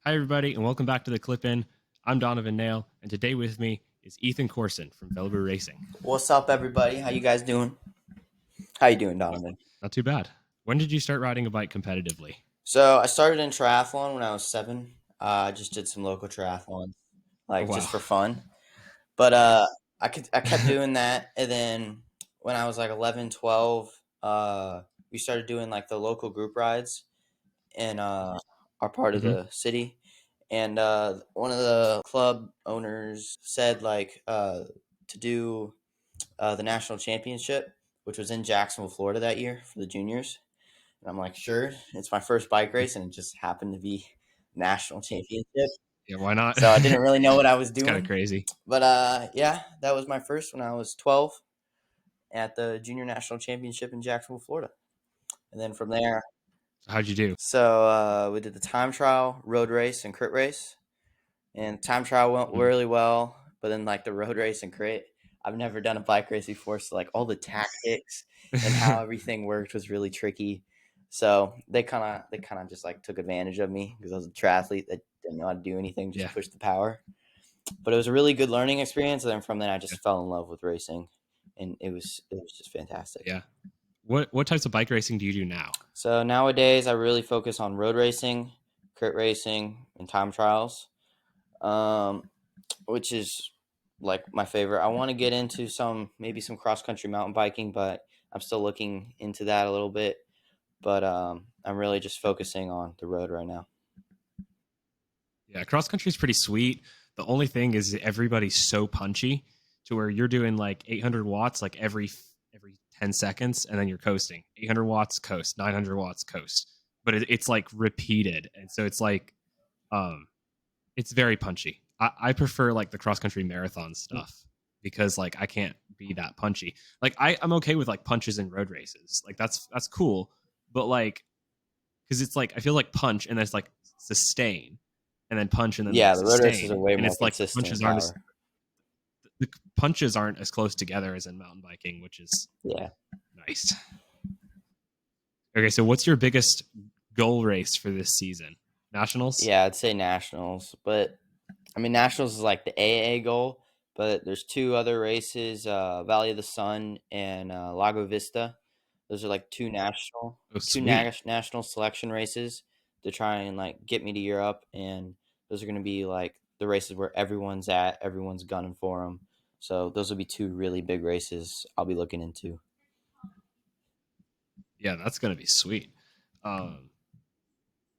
Hi, everybody, and welcome back to the Clip In. I'm Donavon Nail, and today with me is Ethan Courson from Velbur Racing. What's up, everybody? How you guys doing? How you doing, Donovan? Not too bad. When did you start riding a bike competitively? So I started in triathlon when I was 7. I just did some local triathlons, Oh, like just wow. for fun. But I kept doing that, and then when I was like 11, 12, we started doing like the local group rides in our part of hmm the city. And one of the club owners said to do the national championship, which was in Jacksonville, Florida that year for the juniors. And I'm like, sure. It's my first bike race, and it just happened to be national championship. Yeah, why not? So I didn't really know what I was It's kind of doing. crazy. But yeah, that was my first when I was 12 at the junior national championship in Jacksonville, Florida. And then from there, How'd you do? so we did the time trial, road race, and crit race. And time trial went Mhm. really well, but then like the road race and crit, I've never done a bike race before, so like all the tactics and how everything worked was really tricky. So they kind of just like took advantage of me because I was a triathlete that didn't know how to do anything, just Yeah. push the power. But it was a really good learning experience, and then from then I Yeah. just fell in love with racing, and it was just fantastic. Yeah. What types of bike racing do you do now? So nowadays I really focus on road racing, crit racing, and time trials. Um, which is like my favorite. I want to get into maybe some cross country mountain biking, but I'm still looking into that a little bit. But I'm really just focusing on the road right now. Yeah, cross country is pretty sweet. The only thing is everybody's so punchy to where you're doing like 800 watts like every 10 seconds, and then you're coasting. 800 watts coast, 900 watts coast. But it's like repeated, and so it's like um it's very punchy. I prefer like the cross country marathon stuff because like I can't be that punchy. Like I'm okay with like punches in road races. Like that's cool. But like because it's like I feel like punch and then it's like sustain and then punch and then like Yeah, the road races are sustain. way And more it's like consistent in power. the punches aren't as close together as in mountain biking, which is Yeah, nice. Okay, so what's your biggest goal race for this season? Nationals? yeah, I'd say nationals, but I mean nationals is like the AA goal. But there's two other races, Valley of the Sun and Lago Vista. Those are like Oh, two sweet. national selection races to try and like get me to Europe, and those are going to be like the races where everyone's gunning for them. So those will be two really big races I'll be looking into. Yeah, that's gonna be sweet. Um,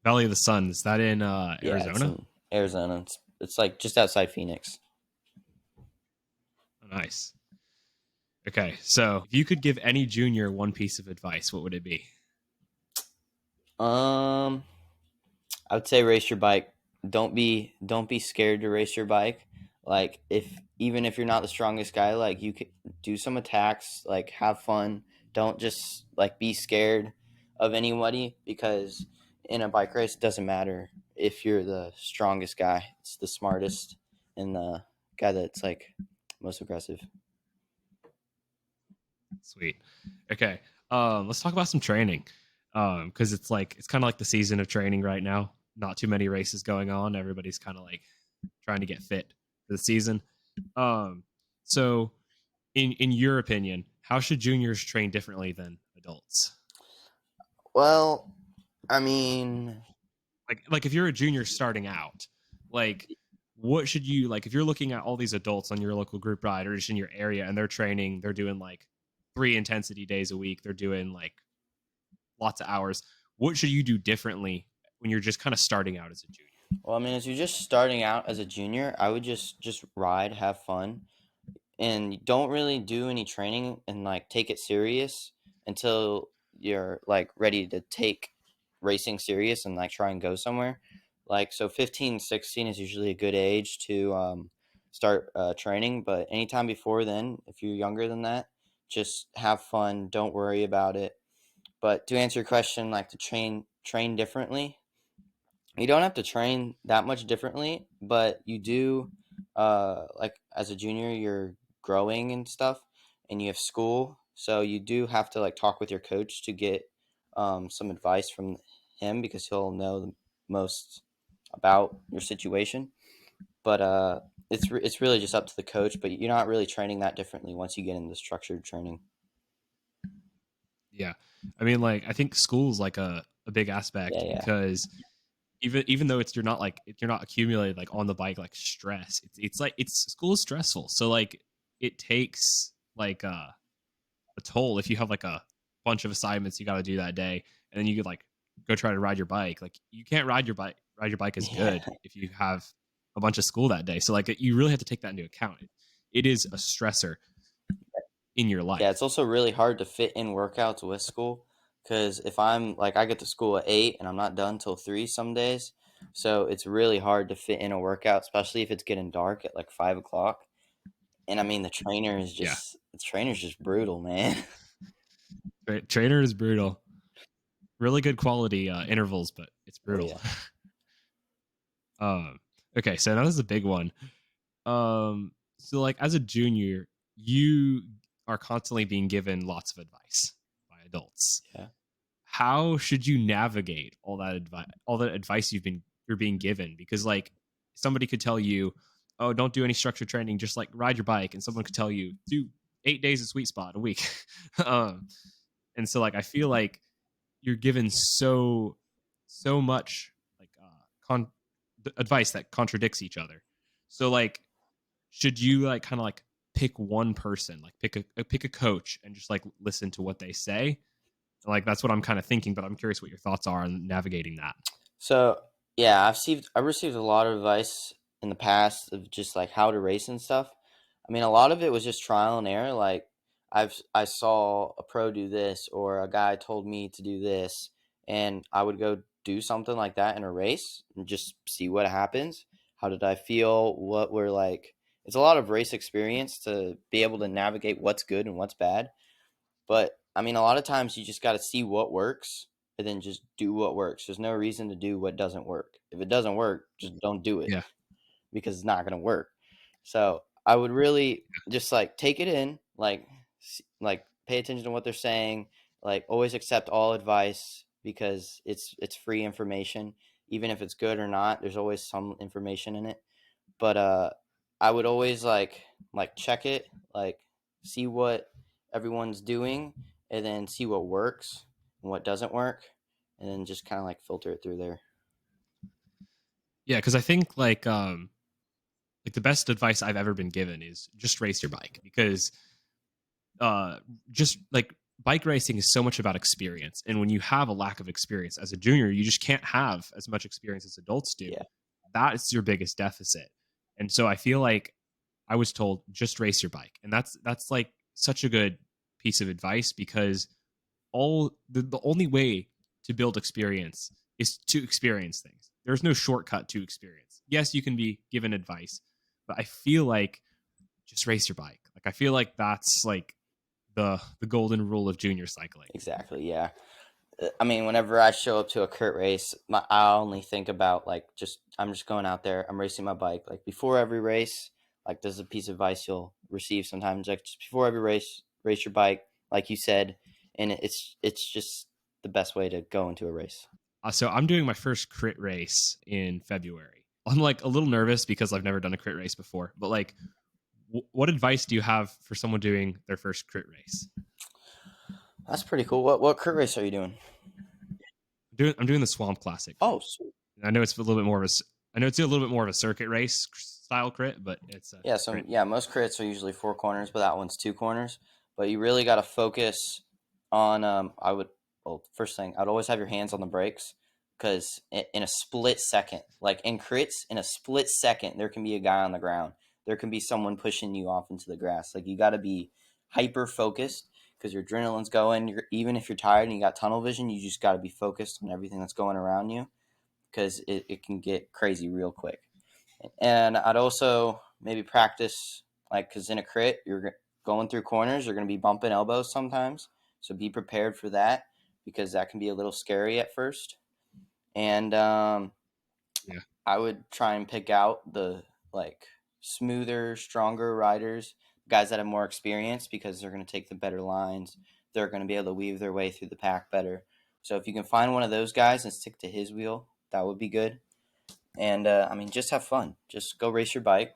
Valley of the Sun, is that in Yeah, it's Arizona? in Arizona. It's like just outside Phoenix. Oh, nice. Okay, so if you could give any junior one piece of advice, what would it be? Um, I would say race your bike. Don't be scared to race your bike. Like if even if you're not the strongest guy, like you can do some attacks, like have fun. Don't just like be scared of anybody because in a bike race it doesn't matter if you're the strongest guy. It's the smartest and the guy that's like most aggressive. Sweet. Okay, let's talk about some training. Because it's like it's kind of like the season of training right now. Not too many races going on. Everybody's kind of like trying to get fit for the season. Um, so in your opinion, how should juniors train differently than adults? Well, I mean, Like if you're a junior starting out, like what should you like if you're looking at all these adults on your local group ride or just in your area and they're training, they're doing like 3 intensity days a week, they're doing like lots of hours. What should you do differently when you're just kind of starting out as a junior? well, I mean, as you're just starting out as a junior, I would just ride, have fun, and don't really do any training and like take it serious until you're like ready to take racing serious and like try and go somewhere. Like so 15, 16 is usually a good age to start training, but anytime before then, if you're younger than that, just have fun, don't worry about it. But to answer your question, like to train differently, you don't have to train that much differently, but you do like as a junior you're growing and stuff and you have school, so you do have to like talk with your coach to get some advice from him because he'll know the most about your situation. But it's really just up to the coach. But you're not really training that differently once you get into structured training. Yeah. I mean, like, I think school's like a big Yeah, aspect yeah, because even though it's you're not accumulated like on the bike like stress. It's like it's school is stressful. So like it takes like a toll if you have like a bunch of assignments you got to do that day, and then you could like go try to ride your bike. Like you can't ride your bike as yeah, good if you have a bunch of school that day. So like you really have to take that into account. It is a stressor in your yeah. It's life. also really hard to fit in workouts with school because if I'm like I get to school at 8 and I'm not done till 3 some days, so it's really hard to fit in a workout, especially if it's getting dark at like 5 o'clock. And I mean Yeah. the trainer's just brutal, man. Trainer is brutal. Really good quality intervals, but it's Oh brutal. yeah, um, okay, so that was a big one. So like as a junior, you are constantly being given lots of advice by adults. yeah. How should you navigate all that advice you're being given? Because like somebody could tell you, oh, don't do any structured training, just like ride your bike, and someone could tell you do 8 days of sweet spot a week. um, and so like I feel like you're given so much like advice that contradicts each other. So like should you like kind of like pick one person, like pick a coach and just like listen to what they say? Like that's what I'm kind of thinking, but I'm curious what your thoughts are on navigating that. So yeah, I've received a lot of advice in the past of just like how to race and stuff. I mean, a lot of it was just trial and error. Like I saw a pro do this, or a guy told me to do this, and I would go do something like that in a race and just see what happens. How did I feel? What were like? It's a lot of race experience to be able to navigate what's good and what's bad. But I mean, a lot of times you just got to see what works and then just do what works. There's no reason to do what doesn't work. If it doesn't work, just don't do it Yeah. because it's not going to work. So I would really just like take it in, like pay attention to what they're saying, like always accept all advice because it's free information, even if it's good or not. There's always some information in it. But I would always like check it, like see what everyone's doing, and then see what works and what doesn't work, and then just kind of like filter it through there. Yeah, because I think like the best advice I've ever been given is just race your bike because just like bike racing is so much about experience, and when you have a lack of experience as a junior, you just can't have as much experience as adults do. Yeah, That is your biggest deficit. And so I feel like I was told just race your bike, and that's like such a good piece of advice because the only way to build experience is to experience things. There's no shortcut to experience. Yes, you can be given advice, but I feel like just race your bike. Like I feel like that's like the golden rule of junior cycling. exactly. Yeah. I mean, whenever I show up to a crit race, I only think about like just I'm just going out there. I'm racing my bike. Like before every race, like there's a piece of advice you'll receive sometimes. Like just before every race, race your bike, like you said, and it's just the best way to go into a race. So I'm doing my first crit race in February. I'm like a little nervous because I've never done a crit race before. But like, what advice do you have for someone doing their first crit race? That's pretty cool. What crit race are you doing? I'm doing the Swamp Classic crit. Oh, sweet. I know it's a little bit more of a I know it's a little bit more of a circuit race style crit, but it's a Yeah. So crit. yeah, most crits are usually 4 corners, but that one's 2 corners. But you really got to focus on. I would. Well, first thing, I'd always have your hands on the brakes because in a split second, like in crits, in a split second, there can be a guy on the ground. There can be someone pushing you off into the grass. Like you got to be hyper focused because your adrenaline's going. Even if you're tired and you got tunnel vision, you just got to be focused on everything that's going around you because it can get crazy real quick. And I'd also maybe practice like because in a crit you're going through corners, you're going to be bumping elbows sometimes, so be prepared for that because that can be a little scary at first. And Yeah. I would try and pick out the like smoother, stronger riders, guys that have more experience because they're going to take the better lines. They're going to be able to weave their way through the pack better. So if you can find one of those guys and stick to his wheel, that would be good. And I mean, just have fun. Just go race your bike.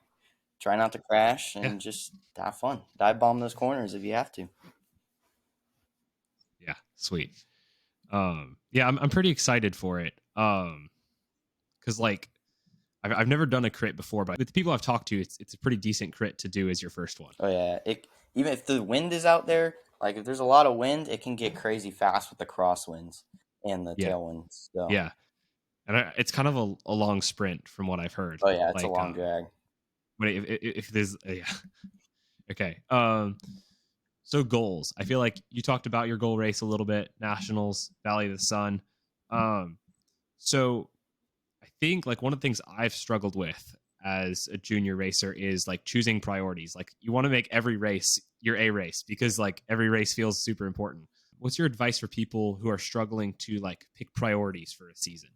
Try not to crash, Yeah, and just have fun. Dive bomb those corners if you have to. yeah, sweet. Yeah, I'm pretty excited for it. Because like I've never done a crit before, but with the people I've talked to, it's a pretty decent crit to do as your first one. Oh yeah, it even if the wind is out there, like if there's a lot of wind, it can get crazy fast with the crosswinds and the Yeah, tailwinds. So, yeah, and it's kind of a long sprint from what I've heard. oh yeah, it's a Like, long drag. but if there's yeah, okay. So goals. I feel like you talked about your goal race a little bit. Nationals, Valley of the Sun. Um, so I think like one of the things I've struggled with as a junior racer is like choosing priorities. Like you want to make every race your A race because like every race feels super important. What's your advice for people who are struggling to like pick priorities for a season?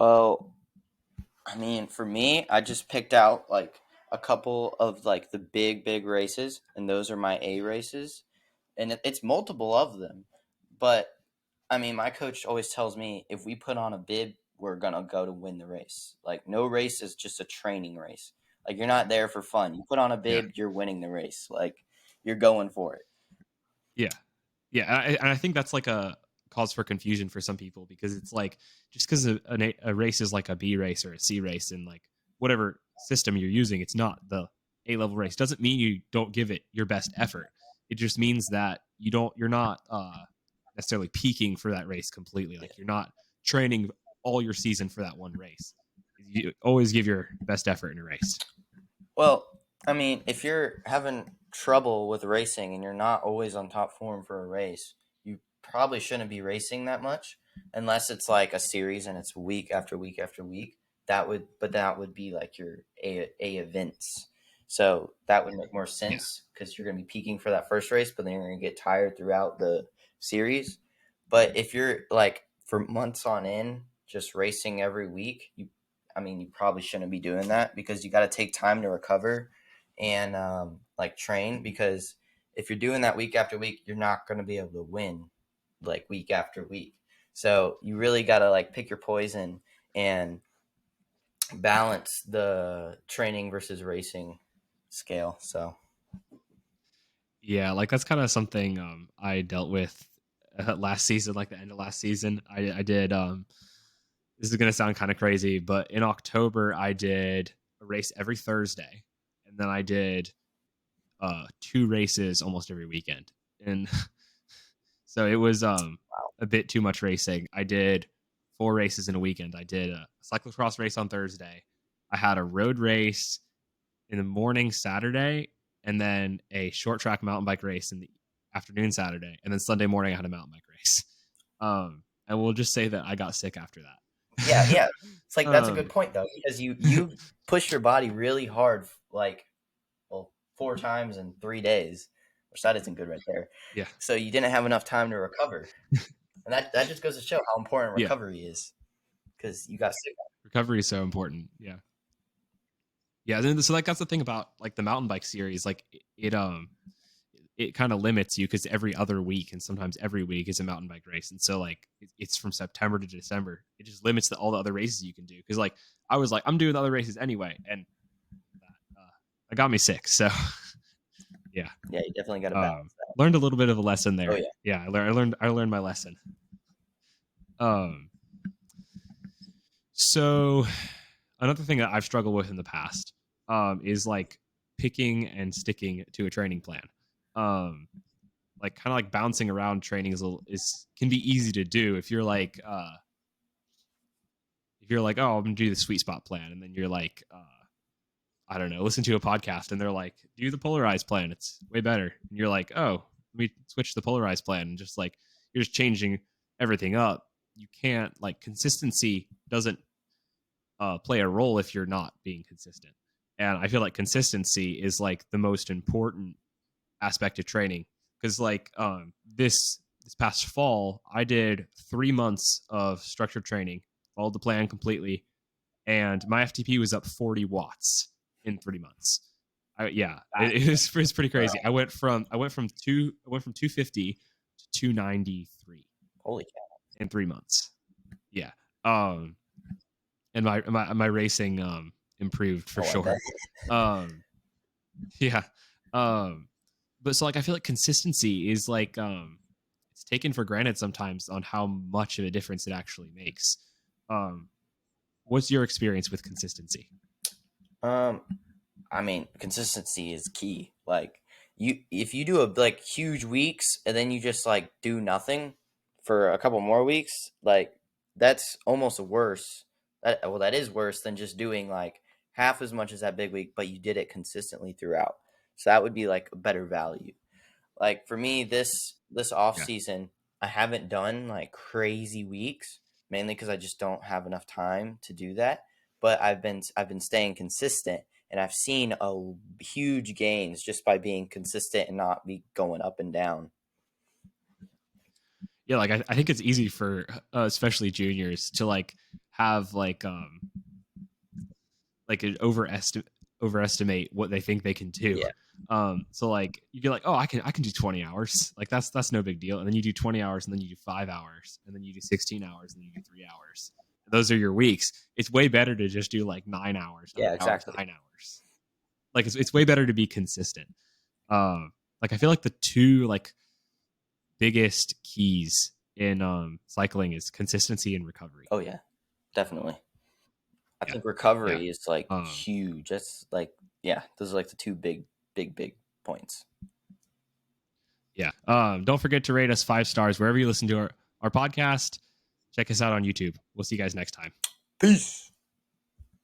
Oh, I mean, for me, I just picked out like a couple of like the big races, and those are my A races, and it's multiple of them. But I mean, my coach always tells me if we put on a bib, we're gonna go to win the race. Like no race is just a training race. Like you're not there for fun. You put on a Yeah. bib, you're winning the race. Like you're going for it. Yeah. Yeah. And I think that's like a cause for confusion for some people because it's like just because a race is like a B race or a C race and like whatever system you're using, it's not the A level race. Doesn't mean you don't give it your best effort. It just means that you're not necessarily peaking for that race completely. Yeah. Like you're not training all your season for that one race. You always give your best effort in a race. Well, I mean, if you're having trouble with racing and you're not always on top form for a race, you probably shouldn't be racing that much unless it's like a series and it's week after week after week. That would be like your A events. So that would make more Yeah. sense because you're going to be peaking for that first race, but then you're going to get tired throughout the series. But if you're like for months on end, just racing every week, I mean, you probably shouldn't be doing that because you got to take time to recover and like train. Because if you're doing that week after week, you're not going to be able to win like week after week. So you really got to like pick your poison and balance the training versus racing scale. So, Yeah, like that's kind of something I dealt with last season, like the end of last season. I did. This is gonna sound kind of crazy, but in October I did a race every Thursday, and then I did two races almost every weekend, and so it was wow. a bit too much racing. I did four races in a weekend. I did a cyclocross race on Thursday. I had a road race in the morning Saturday, and then a short track mountain bike race in the afternoon Saturday, and then Sunday morning I had a mountain bike race. And we'll just say that I got sick after Yeah, that. yeah. It's like that's a good point though because you push your body really hard, like well, 4 times in 3 days, which that isn't good right there. Yeah, So you didn't have enough time to recover, and that just goes to show how important yeah. recovery is because you got sick. Recovery is so important. Yeah, yeah. So like that's the thing about like the mountain bike series. Like it kind of limits you because every other week and sometimes every week is a mountain bike race, and so like it's from September to December. It just limits all the other races you can do because like I was like I'm doing the other races anyway, and that it got me sick. So yeah, Yeah, you definitely got to balance that. learned a little bit of a lesson Oh there. yeah, Yeah, I learned my lesson. Um, so another thing that I've struggled with in the past is like picking and sticking to a training plan. Um, like kind of like bouncing around training is can be easy to do if you're like oh I'm gonna do the sweet spot plan and then you're like I don't know listen to a podcast and they're like do the polarized plan it's way better and you're like oh let me switch to the polarized plan and just like you're just changing everything up. You can't like consistency doesn't play a role if you're not being consistent. And I feel like consistency is like the most important aspect of training because like this past fall I did 3 months of structured training, followed the plan completely, and my FTP was up 40 watts in 3 months. Yeah, that, it's pretty bro. crazy. I went from 250 to 293 Holy cow. in 3 months. Yeah. Um, and my racing improved for Oh, I bet. sure. Um, yeah. Um, but so like I feel like consistency is like it's taken for granted sometimes on how much of a difference it actually makes. Um, what's your experience with consistency? Um, I mean, consistency is key. Like if you do a like huge weeks and then you just like do nothing for a couple more weeks, like that's almost worse. That is worse than just doing like half as much as that big week, but you did it consistently throughout. So that would be like a better value. Like for me, this off Yeah. season, I haven't done like crazy weeks, mainly because I just don't have enough time to do that. But I've been staying consistent, and I've seen a huge gains just by being consistent and not be going up and down. Yeah, like I think it's easy for especially juniors to like have like an overestimate what they think they can do. Yeah, So like you get like, oh, I can do 20 hours. Like that's no big deal. And then you do 20 hours, and then you do 5 hours, and then you do 16 hours, and then you do 3 hours. Those are your weeks. It's way better to just do like 9 hours, yeah, 9 hours, exactly. 9 hours. Like it's way better to be consistent. Like I feel like the two like biggest keys in cycling is consistency and recovery. Oh yeah, definitely. I Yeah. think Yeah. recovery is like Um, huge. That's like yeah, those are like the two big points. yeah. Don't forget to rate us 5 stars wherever you listen to our podcast. Check us out on YouTube. We'll see you guys next time. Peace.